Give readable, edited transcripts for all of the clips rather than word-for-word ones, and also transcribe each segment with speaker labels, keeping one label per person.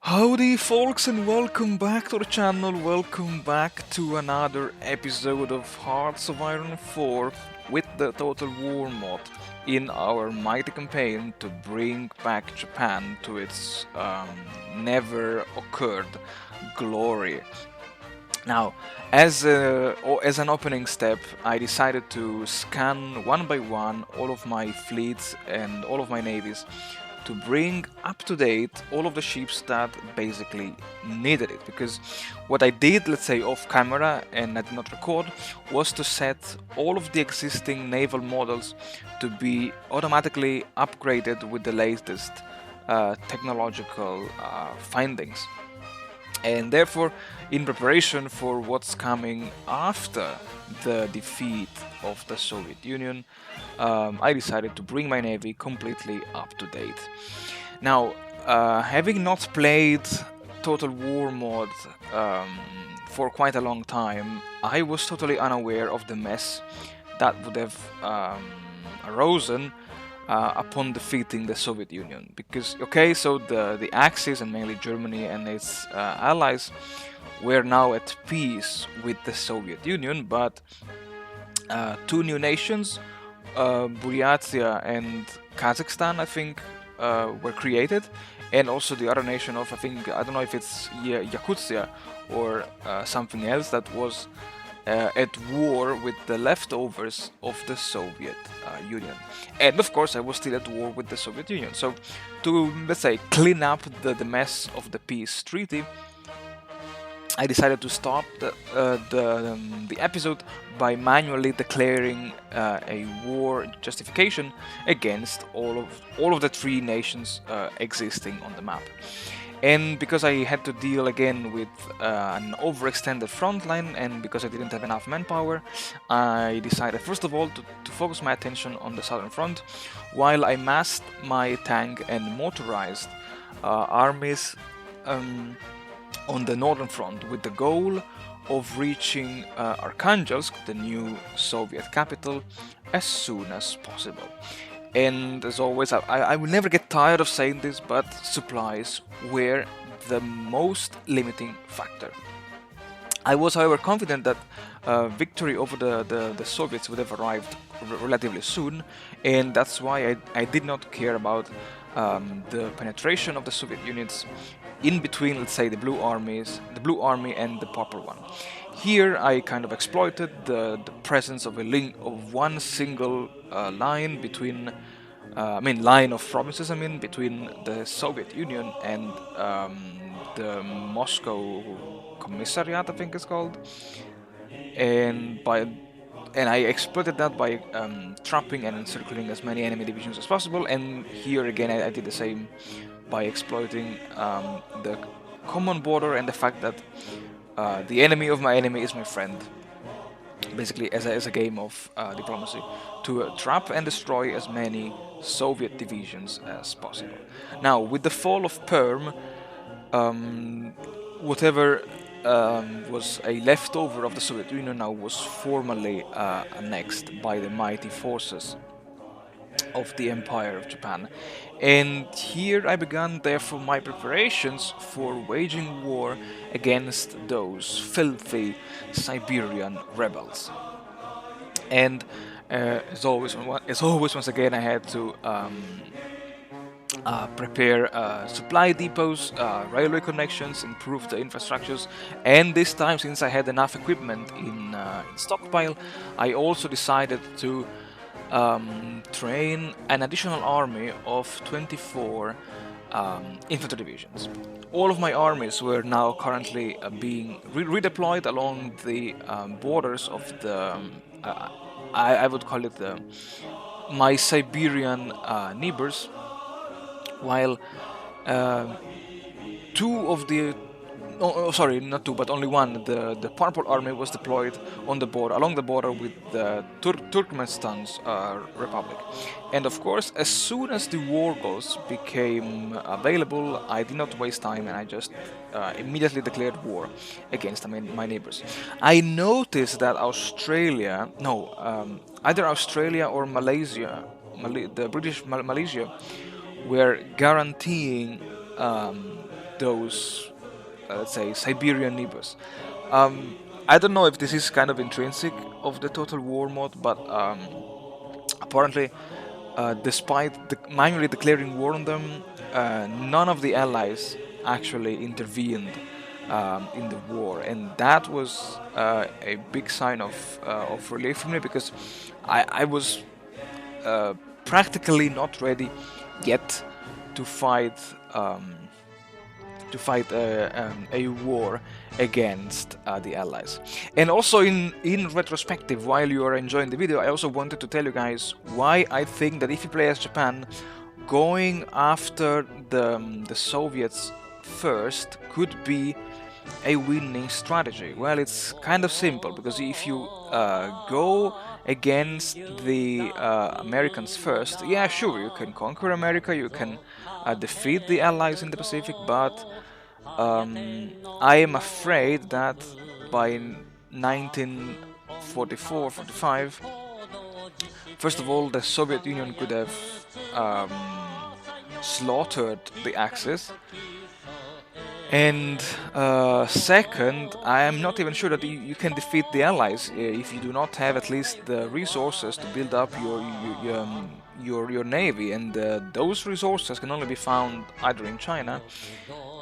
Speaker 1: Howdy folks and welcome back to the channel, welcome back to another episode of Hearts of Iron 4 with the Total War mod in our mighty campaign to bring back Japan to its never occurred glory. Now, as an opening step, I decided to scan one by one all of my fleets and all of my navies to bring up to date all of the ships that basically needed it. Because what I did, let's say off camera, and I did not record, was to set all of the existing naval models to be automatically upgraded with the latest technological findings. And therefore, in preparation for what's coming after the defeat of the Soviet Union, I decided to bring my navy completely up to date. Now, having not played Total War mod for quite a long time, I was totally unaware of the mess that would have arisen upon defeating the Soviet Union. Because, okay, so the Axis, and mainly Germany and its allies, were now at peace with the Soviet Union, but two new nations, Buryatia and Kazakhstan, I think, were created, and also the other nation of, I don't know if it's Yakutia or something else, that was at war with the leftovers of the Soviet Union. And of course, I was still at war with the Soviet Union. So, to, let's say, clean up the mess of the peace treaty, I decided to start the episode by manually declaring a war justification against all of the three nations existing on the map. And because I had to deal again with an overextended front line, and because I didn't have enough manpower, I decided first of all to focus my attention on the southern front, while I massed my tank and motorized armies on the northern front, with the goal of reaching Arkhangelsk, the new Soviet capital, as soon as possible. And as always, I will never get tired of saying this, but supplies were the most limiting factor. I was, however, confident that victory over the Soviets would have arrived relatively soon, and that's why I did not care about the penetration of the Soviet units in between, let's say, the Blue Army and the Purple one. Here I kind of exploited the presence of one single line between, line of provinces, between the Soviet Union and the Moscow Commissariat, I think it's called, and I exploited that by trapping and encircling as many enemy divisions as possible. And here again, I did the same by exploiting the common border and the fact that the enemy of my enemy is my friend. Basically, as a game of diplomacy, to trap and destroy as many Soviet divisions as possible. Now, with the fall of Perm, whatever was a leftover of the Soviet Union now was formally annexed by the mighty forces of the Empire of Japan. And here I began, therefore, my preparations for waging war against those filthy Siberian rebels. And as always, once again, I had to prepare supply depots, railway connections, improve the infrastructures, and this time, since I had enough equipment in stockpile, I also decided to train an additional army of 24 infantry divisions. All of my armies were now currently being redeployed along the borders of the, I would call it my Siberian neighbors, while two of the sorry, not two, but only one. The Purple Army was deployed on the border, along the border with the Turkmenistan's republic. And of course, as soon as the war goals became available, I did not waste time, and I just immediately declared war against my neighbors. I noticed that either Australia or Malaysia, the British Malaysia, were guaranteeing those, let's say, Siberian neighbors. I don't know if this is kind of intrinsic of the Total War mod, but apparently, despite manually declaring war on them, none of the allies actually intervened in the war, and that was a big sign of relief for me, because I was uh, practically not ready yet to fight um, a war against the allies. And also, in retrospective, while you are enjoying the video, I also wanted to tell you guys why I think that if you play as Japan, going after the Soviets first could be a winning strategy. Well, it's kind of simple, because if you go against the Americans first, yeah, sure, you can conquer America, you can defeat the Allies in the Pacific, but I am afraid that by 1944-45, first of all, the Soviet Union could have um, slaughtered the Axis, and second, I am not even sure that you can defeat the Allies if you do not have at least the resources to build up your navy, and those resources can only be found either in China,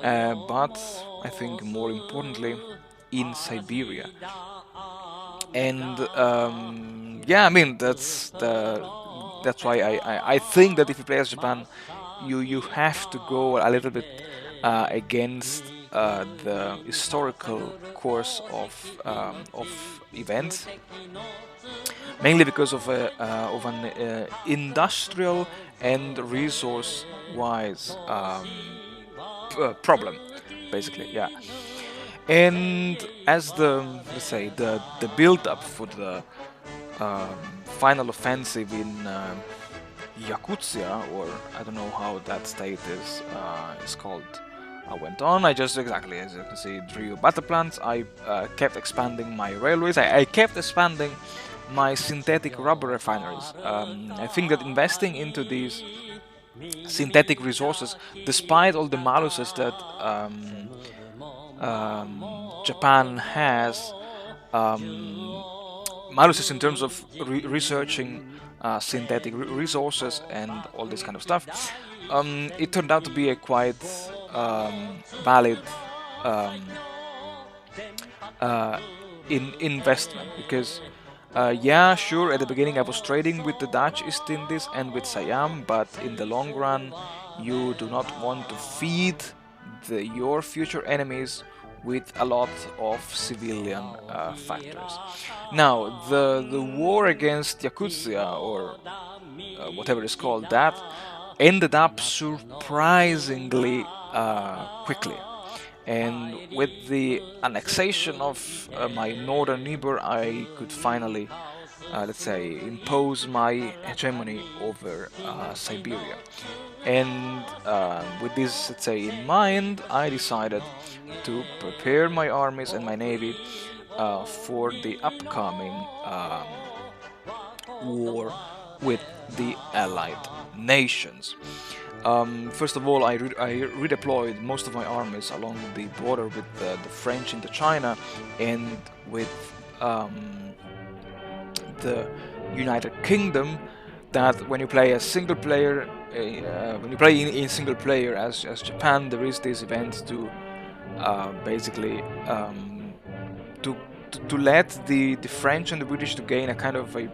Speaker 1: but I think more importantly in Siberia. And yeah, I mean that's why I think that if you play as Japan, you have to go a little bit against the historical course of events, mainly because of an industrial and resource-wise problem, basically. Yeah. And as the, let's say, the build-up for the final offensive in Yakutia, or I don't know how that state is called, went on. I just, exactly as you can see, drew battle plans. I kept expanding my railways. I kept expanding my synthetic rubber refineries. I think that investing into these synthetic resources, despite all the maluses that Japan has, maluses in terms of researching synthetic resources and all this kind of stuff, it turned out to be a quite valid um, investment, because yeah, sure, at the beginning I was trading with the Dutch East Indies and with Siam, but in the long run you do not want to feed your future enemies with a lot of civilian factors. Now, the war against Yakutia, or whatever it's called, that ended up surprisingly quickly. And with the annexation of my northern neighbor, I could finally, let's say, impose my hegemony over Siberia. And with this, let's say, in mind, I decided to prepare my armies and my navy for the upcoming war with the Allied nations. First of all, I redeployed most of my armies along the border with the French into China, and with the United Kingdom. That when you play a single player, when you play in single player as Japan, there is this event to basically to let the French and the British to gain a kind of a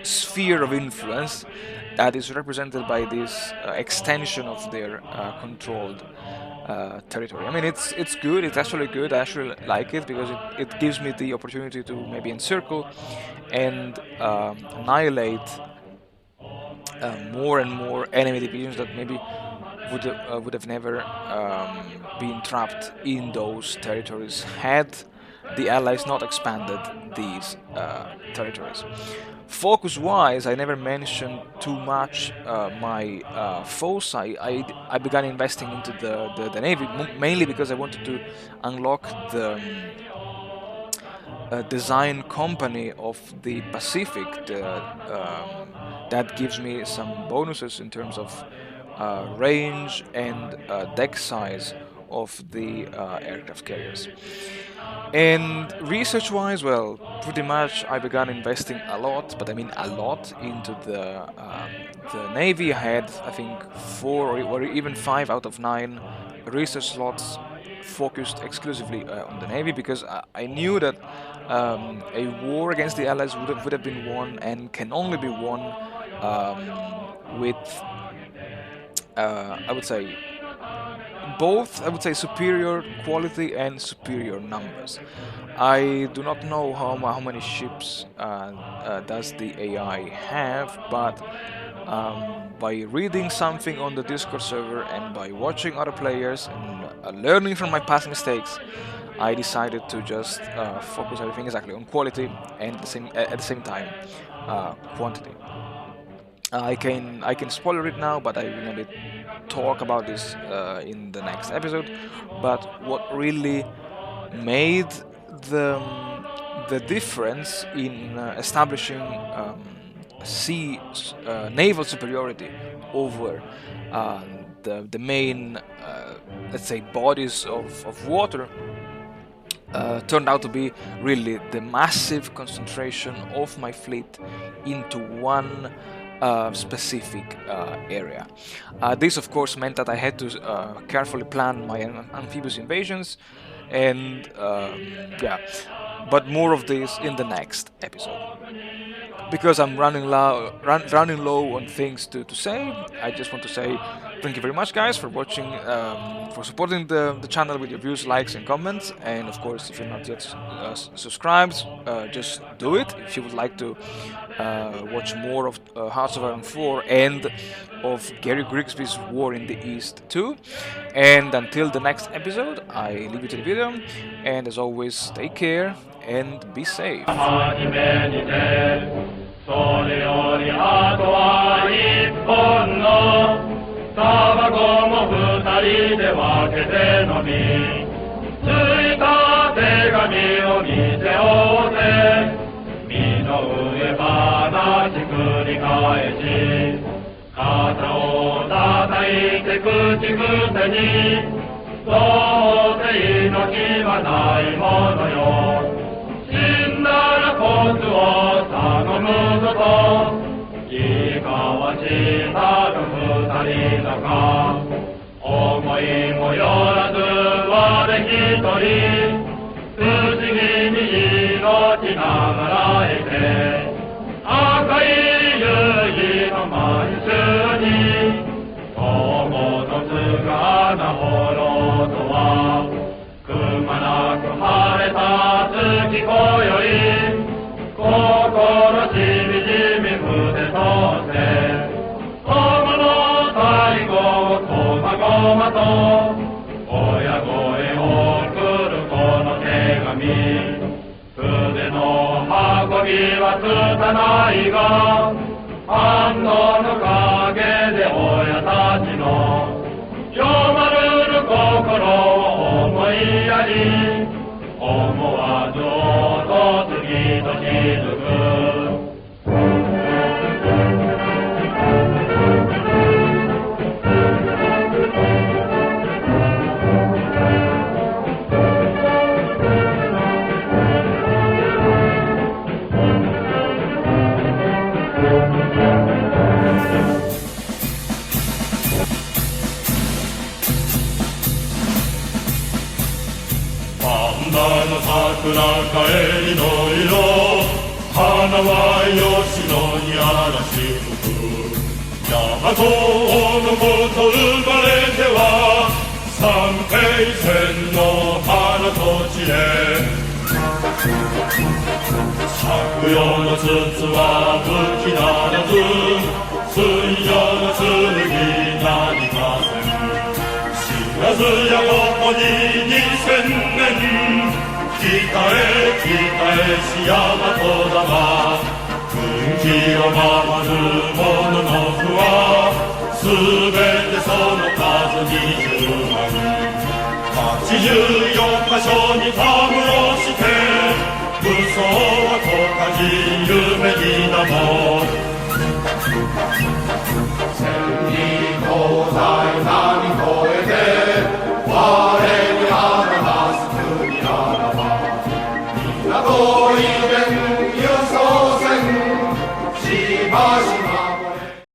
Speaker 1: sphere of influence that is represented by this extension of their controlled territory. I mean, it's good. It's actually good. I actually like it, because it gives me the opportunity to maybe encircle and annihilate more and more enemy divisions that maybe would have never been trapped in those territories had the Allies not expanded these territories. Focus-wise, I never mentioned too much my foes. I began investing into the navy, mainly because I wanted to unlock the design company of the Pacific. That gives me some bonuses in terms of range and deck size of the aircraft carriers. And research-wise, well, pretty much I began investing a lot, but I mean a lot, into the Navy. I had, I think, 4 or even 5 out of 9 research slots focused exclusively on the Navy, because I knew that a war against the Allies would have been won, and can only be won with, I would say, both, I would say, superior quality and superior numbers. I do not know how many ships does the AI have, but by reading something on the Discord server and by watching other players and learning from my past mistakes, I decided to just focus everything exactly on quality and at the same time quantity. I can spoiler it now, but I will maybe talk about this in the next episode. But what really made the the difference in establishing naval superiority over the main, let's say, bodies of water turned out to be really the massive concentration of my fleet into one specific area. This, of course, meant that I had to carefully plan my amphibious invasions, and yeah, but more of this in the next episode. Because I'm running low on things to say, I just want to say thank you very much, guys, for watching, for supporting the channel with your views, likes, and comments. And of course, if you're not yet subscribed, just do it. If you would like to watch more of Hearts of Iron 4 and of Gary Grigsby's War in the East too. And until the next episode, I leave you to the video. And as always, take care and be safe. それよりあとは一本のタバコも二人で分けて飲みついた手紙を見せおうて身の上話繰り返し肩を叩いて口癖にどうせ命はないものよ死んだらコツを頼むぞといいかわしたる二人仲思いもよらず我一人不思議に命ながらえて赤い夕日の満州に友とつがなほろとはくまなく晴れた月今宵心しみじみ胸とせ友の最後をこまごまと親声を送るこの手紙筆の運びは拙いがハンドの陰で親たちのよまるる心を思いやり思わず音次と雫桜帰りの色花は吉野に嵐吹く大和のこと生まれては三平線の花と地へ借用の筒は武器ならず水上の剣何かせん知らずやここに2000年北へ北へしやまとだが軍旗を回る者の句はすべてその数20万84箇所にたむろして武装は国家人夢にだも千里東西
Speaker 2: 我に表す国あらば、みんなごいで